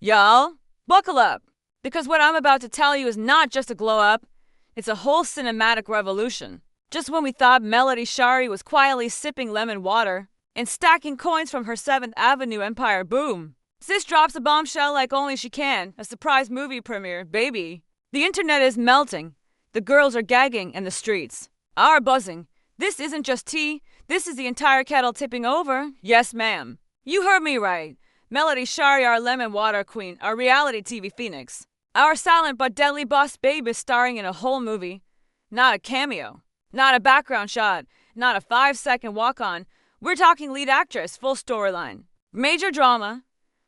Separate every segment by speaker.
Speaker 1: Y'all, buckle up, because what I'm about to tell you is not just a glow up, it's a whole cinematic revolution. Just when we thought Melody Shari was quietly sipping lemon water and stacking coins from her 7th Avenue empire, boom. Sis drops a bombshell like only she can, a surprise movie premiere, baby. The internet is melting. The girls are gagging and the streets are buzzing. This isn't just tea, this is the entire kettle tipping over. Yes, ma'am. You heard me right. Melody Shari, our lemon water queen, our reality TV phoenix. Our silent but deadly boss babe is starring in a whole movie. Not a cameo. Not a background shot. Not a 5-second walk-on. We're talking lead actress, full storyline. Major drama.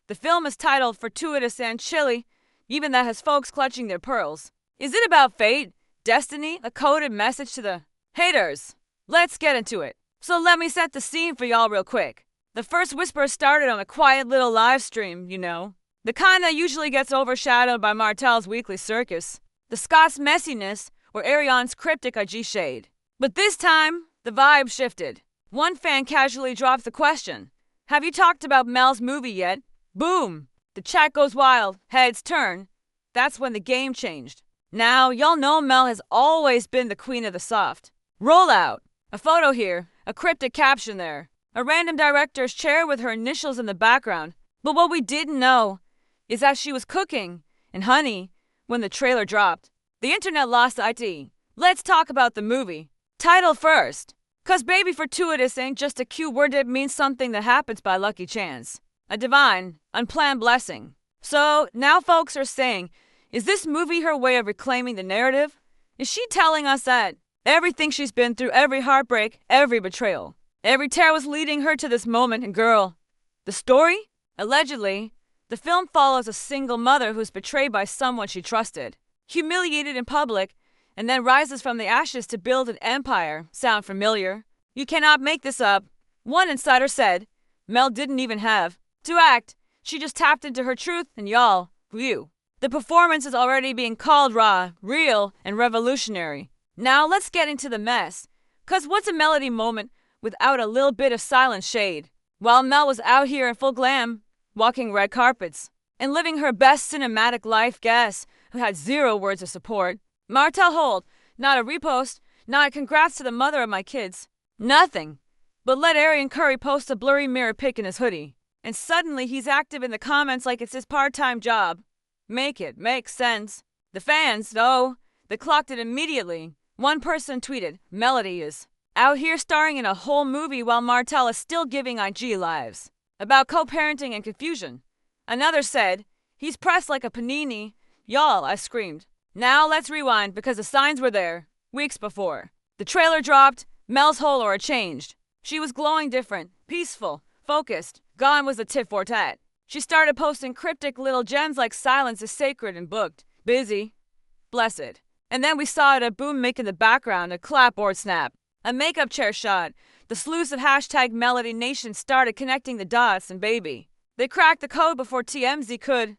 Speaker 1: The film is titled Fortuitous and Chilly, even that has folks clutching their pearls. Is it about fate? Destiny? A coded message to the haters? Let's get into it. So let me set the scene for y'all real quick. The first whisper started on a quiet little live stream, you know. The kind that usually gets overshadowed by Martel's weekly circus. The Scott's messiness or Ariane's cryptic IG shade. But this time, the vibe shifted. One fan casually dropped the question, "Have you talked about Mel's movie yet?" Boom! The chat goes wild, heads turn. That's when the game changed. Now, y'all know Mel has always been the queen of the soft. Roll out. A photo here, a cryptic caption there. A random director's chair with her initials in the background. But what we didn't know is that she was cooking, and honey, when the trailer dropped. The internet lost IT. Let's talk about the movie. Title first. 'Cause baby fortuitous ain't just a cute word, it means something that happens by lucky chance. A divine, unplanned blessing. So, now folks are saying, is this movie her way of reclaiming the narrative? Is she telling us that everything she's been through, every heartbreak, every betrayal, every tear was leading her to this moment, and girl, the story? Allegedly, the film follows a single mother who's betrayed by someone she trusted, humiliated in public, and then rises from the ashes to build an empire. Sound familiar? You cannot make this up. One insider said, Mel didn't even have to act. She just tapped into her truth, and y'all, you. The performance is already being called raw, real, and revolutionary. Now let's get into the mess. 'Cause what's a Melody moment without a little bit of silent shade? While Mel was out here in full glam, walking red carpets, and living her best cinematic life, guess who had 0 words of support? Martel Holt. Not a repost, not a congrats to the mother of my kids. Nothing. But let Arian Curry post a blurry mirror pic in his hoodie. And suddenly he's active in the comments like it's his part-time job. Make it make sense. The fans, though, they clocked it immediately. One person tweeted, Melody is out here starring in a whole movie while Martel is still giving IG lives about co-parenting and confusion. Another said, he's pressed like a panini. Y'all, I screamed. Now let's rewind because the signs were there, weeks before. The trailer dropped, Mel's whole aura changed. She was glowing different, peaceful, focused. Gone was the tit for tat. She started posting cryptic little gems like silence is sacred and booked, busy, blessed. And then we saw it a boom mic in the background, a clapboard snap, a makeup chair shot. The sleuths of hashtag Melody Nation started connecting the dots, and baby, they cracked the code before TMZ could.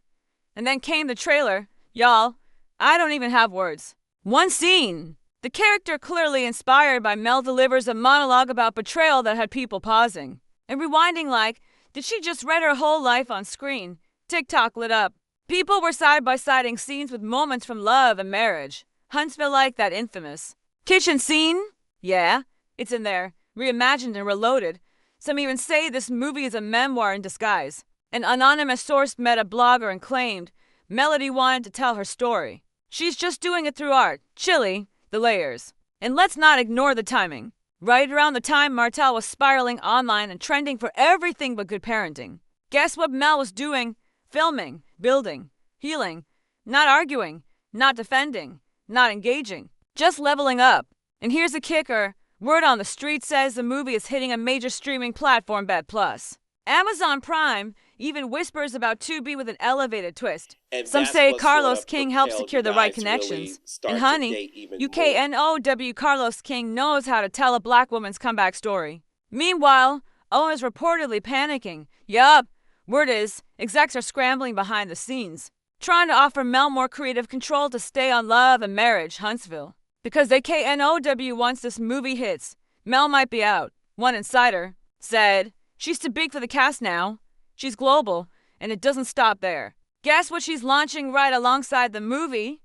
Speaker 1: And then came the trailer. Y'all, I don't even have words. One scene. The character clearly inspired by Mel delivers a monologue about betrayal that had people pausing and rewinding like, did she just read her whole life on screen? TikTok lit up. People were side-by-siding scenes with moments from love and marriage. Huntsville like that infamous kitchen scene? Yeah, it's in there, reimagined and reloaded. Some even say this movie is a memoir in disguise. An anonymous source met a blogger and claimed Melody wanted to tell her story. She's just doing it through art. Chilly, the layers. And let's not ignore the timing. Right around the time Martel was spiraling online and trending for everything but good parenting. Guess what Mel was doing? Filming, building, healing, not arguing, not defending, not engaging, just leveling up. And here's the kicker. Word on the street says the movie is hitting a major streaming platform, Bet Plus. Amazon Prime even whispers about 2B with an elevated twist.
Speaker 2: And
Speaker 1: some say
Speaker 2: what
Speaker 1: Carlos
Speaker 2: sort of
Speaker 1: King helped secure the right connections. And honey, UKNOW Carlos King knows how to tell a black woman's comeback story. Meanwhile, Owen is reportedly panicking. Yup, word is, execs are scrambling behind the scenes, trying to offer Mel more creative control to stay on Love and Marriage, Huntsville. Because they KNOW once this movie hits, Mel might be out. One insider said, she's too big for the cast now. She's global, and it doesn't stop there. Guess what she's launching right alongside the movie?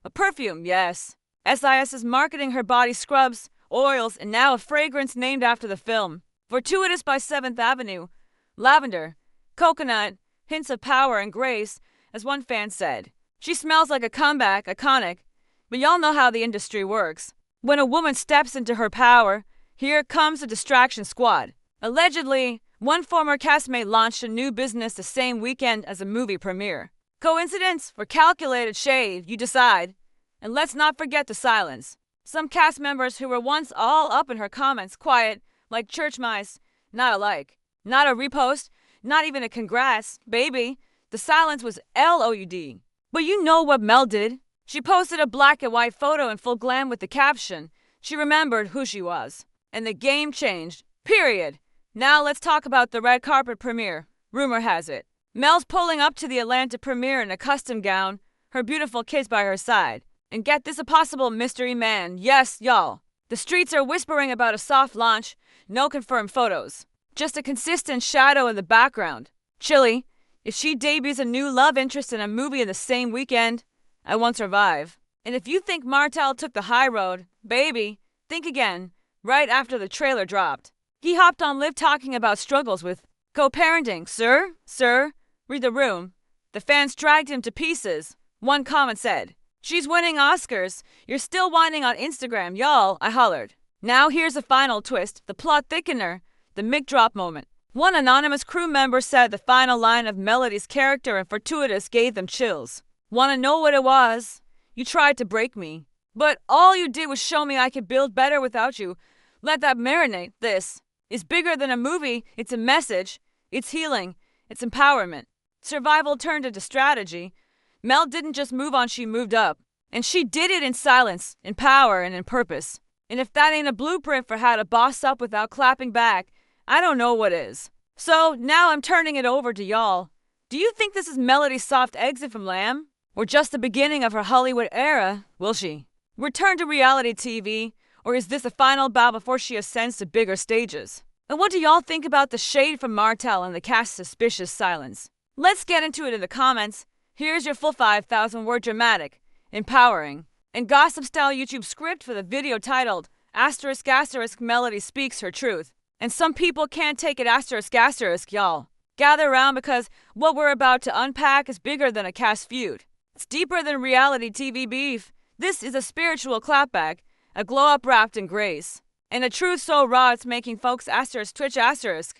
Speaker 1: A perfume, yes. SIS is marketing her body scrubs, oils, and now a fragrance named after the film. Fortuitous by 7th Avenue. Lavender, coconut, hints of power and grace, as one fan said. She smells like a comeback, iconic. But y'all know how the industry works. When a woman steps into her power, here comes the distraction squad. Allegedly, one former castmate launched a new business the same weekend as a movie premiere. Coincidence or calculated shade, you decide. And let's not forget the silence. Some cast members who were once all up in her comments, quiet, like church mice, not a like, not a repost, not even a congrats, baby. The silence was LOUD. But you know what Mel did? She posted a black and white photo in full glam with the caption, she remembered who she was. And the game changed. Period. Now let's talk about the red carpet premiere. Rumor has it Mel's pulling up to the Atlanta premiere in a custom gown, her beautiful kids by her side. And get this, a possible mystery man. Yes, y'all. The streets are whispering about a soft launch, no confirmed photos. Just a consistent shadow in the background. Chilly. If she debuts a new love interest in a movie in the same weekend, I won't survive. And if you think Martell took the high road, baby, think again. Right after the trailer dropped, he hopped on Live talking about struggles with co-parenting. Sir, read the room. The fans dragged him to pieces. One comment said, she's winning Oscars. You're still whining on Instagram, y'all, I hollered. Now here's the final twist, the plot thickener, the mic drop moment. One anonymous crew member said the final line of Melody's character in Fortuitous gave them chills. Wanna know what it was? You tried to break me, but all you did was show me I could build better without you. Let that marinate. This is bigger than a movie. It's a message. It's healing. It's empowerment. Survival turned into strategy. Mel didn't just move on, she moved up. And she did it in silence, in power, and in purpose. And if that ain't a blueprint for how to boss up without clapping back, I don't know what is. So now I'm turning it over to y'all. Do you think this is Melody's soft exit from Lamb? Or just the beginning of her Hollywood era? Will she return to reality TV? Or is this a final bow before she ascends to bigger stages? And what do y'all think about the shade from Martell and the cast's suspicious silence? Let's get into it in the comments. Here's your full 5,000-word dramatic, empowering, and gossip-style YouTube script for the video titled **** Melody Speaks Her Truth. And some people can't take it ***, y'all. Gather around because what we're about to unpack is bigger than a cast feud. It's deeper than reality TV beef. This is a spiritual clapback, a glow-up wrapped in grace, and a truth so raw it's making folks ***twitch***.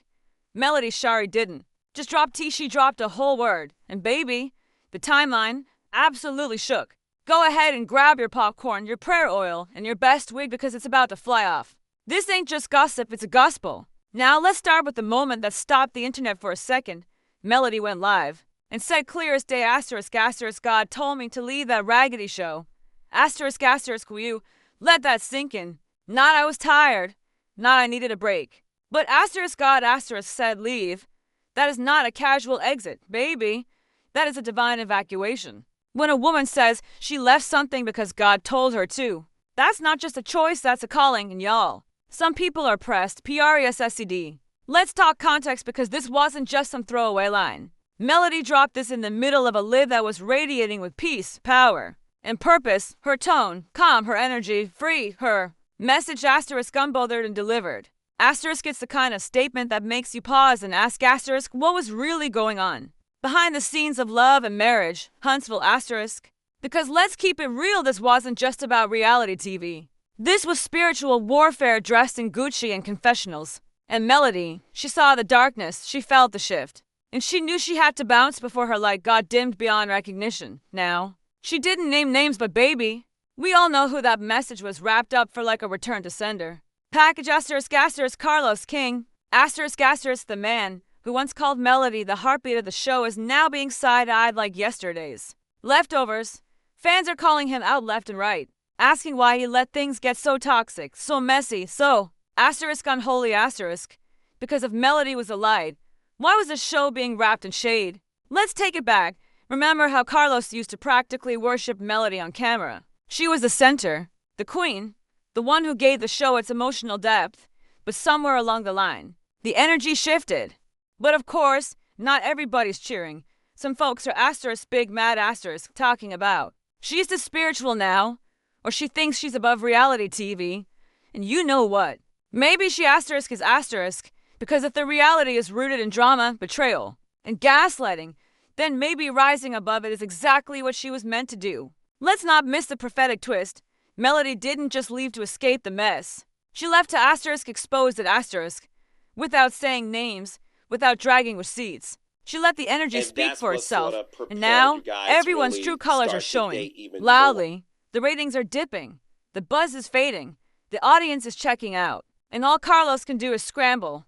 Speaker 1: Melody Shari didn't. Just drop T, she dropped a whole word. And baby, the timeline absolutely shook. Go ahead and grab your popcorn, your prayer oil, and your best wig because it's about to fly off. This ain't just gossip, it's a gospel. Now let's start with the moment that stopped the internet for a second. Melody went live and said clear as day ***, God told me to leave that raggedy show. ***, will you let that sink in? Not I was tired, not I needed a break. But God said leave. That is not a casual exit, baby. That is a divine evacuation. When a woman says she left something because God told her to, that's not just a choice, that's a calling, and y'all. Some people are pressed, PRESSED. Let's talk context because this wasn't just some throwaway line. Melody dropped this in the middle of a live that was radiating with peace, power, and purpose. Her tone, calm, her energy, free, her message ***, and delivered. It's the kind of statement that makes you pause and ask ***, what was really going on behind the scenes of love and marriage, Huntsville ***. Because let's keep it real, this wasn't just about reality TV. This was spiritual warfare dressed in Gucci and confessionals. And Melody, she saw the darkness, she felt the shift. And she knew she had to bounce before her light got dimmed beyond recognition. Now, she didn't name names, but baby, we all know who that message was wrapped up for like a return to sender. Package ***, Carlos King, ***, the man who once called Melody the heartbeat of the show is now being side-eyed like yesterday's leftovers. Fans are calling him out left and right, asking why he let things get so toxic, so messy, so ***unholy***. Because if Melody was a light, why was the show being wrapped in shade? Let's take it back. Remember how Carlos used to practically worship Melody on camera. She was the center, the queen, the one who gave the show its emotional depth. But somewhere along the line, the energy shifted. But of course, not everybody's cheering. some folks are asterisk big mad asterisk talking about. She's the spiritual now, or she thinks she's above reality TV. And you know what? Maybe she asterisk is asterisk because if the reality is rooted in drama, betrayal, and gaslighting, then maybe rising above it is exactly what she was meant to do. Let's not miss the prophetic twist. Melody didn't just leave to escape the mess. She left to asterisk exposed at asterisk, without saying names, without dragging receipts. She let the energy speak for itself, and now everyone's true colors are showing. Loudly, the ratings are dipping, the buzz is fading, the audience is checking out, and all Carlos can do is scramble.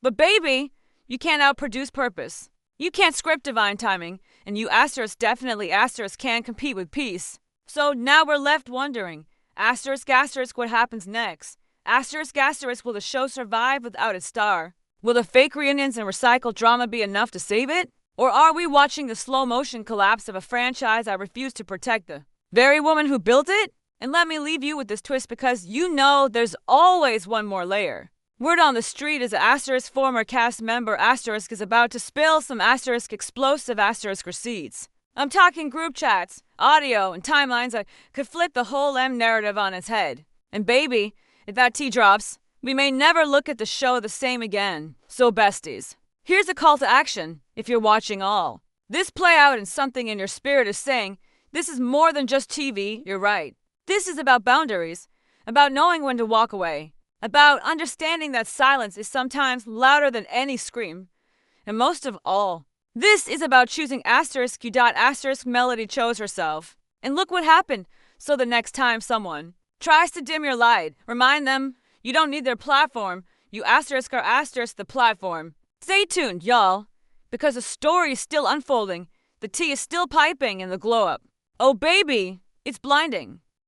Speaker 1: But baby, you can't outproduce purpose. You can't script divine timing, and you asterisk definitely asterisk can't compete with peace. So now we're left wondering, asterisk what happens next? Asterisk will the show survive without its star? Will the fake reunions and recycled drama be enough to save it? Or are we watching the slow motion collapse of a franchise that refused to protect the very woman who built it? And let me leave you with this twist because you know there's always one more layer. Word on the street is asterisk former cast member asterisk is about to spill some asterisk explosive asterisk receipts. I'm talking group chats, audio, and timelines that could flip the whole M narrative on its head. And baby, if that tea drops, we may never look at the show the same again. So besties, here's a call to action if you're watching all. This play out and something in your spirit is saying, this is more than just TV, you're right. This is about boundaries, about knowing when to walk away, about understanding that silence is sometimes louder than any scream. And most of all, this is about choosing asterisk asterisk Melody chose herself. And look what happened. So the next time someone tries to dim your light, remind them you don't need their platform. You asterisk are asterisk the platform. Stay tuned, y'all, because the story is still unfolding, the tea is still piping in the glow up. Oh baby, it's blinding.